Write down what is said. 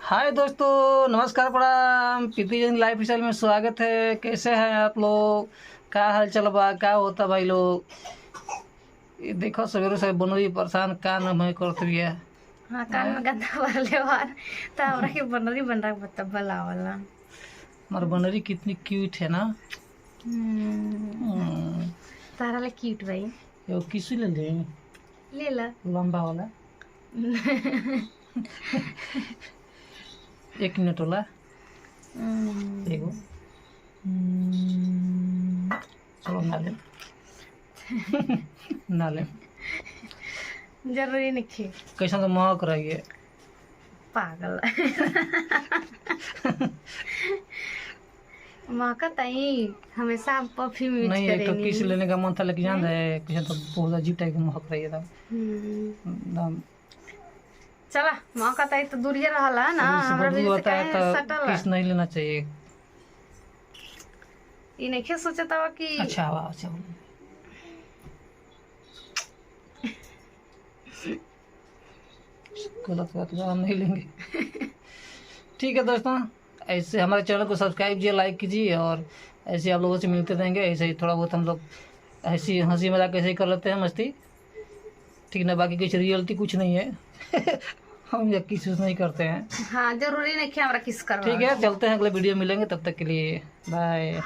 हाय दोस्तों, नमस्कार, प्रणाम। प्रीति जैन लाइफ स्टाइल में स्वागत है। कैसे हैं आप लोग? क्या हाल चल बा? क्या होता भाई लोग? ये देखो सवेरे से बनरी परेशान का न मैं करती है। हाँ, कान में गंदा भरले बार तो हमरा के बनरी बन रहा बता बुलावला। हमारी बनरी कितनी क्यूट है ना। हम्म, तारा ले क्यूट भाई। ये किसी ले ले ले ला। लंबा वाला 1 मिनट वाला देखो। चलो नाले नाले जरूरी नहीं कैसा तो महक रही है। पागल मौका तई हमेशा परफ्यूम यूज नहीं, एक तो किस करेनी। लेने का मन था लेकिन जान रहे कैसा तो बहुत अजीब टाइप का महक रही है एकदम। चला मौका तई तो दूरिये रहला ना, हमरा भी होता है तो सटल किस नहीं लेना चाहिए। ई नहीं सोचता हुआ कि अच्छा वाह, अच्छा गलत बात का हम नहीं लेंगे। ठीक है दोस्तों, ऐसे हमारे चैनल को सब्सक्राइब कीजिए, लाइक कीजिए और ऐसे आप लोगों से मिलते रहेंगे। ऐसे ही थोड़ा बहुत हम लोग ऐसी हंसी मजाक ऐसे ही कर लेते हैं, मस्ती, ठीक ना। बाकी कुछ रियलिटी कुछ नहीं है। हम या किस नहीं करते हैं। हाँ, जरूरी नहीं कि हमरा किस करवा। ठीक है, चलते हैं, अगले वीडियो मिलेंगे, तब तक के लिए बाय।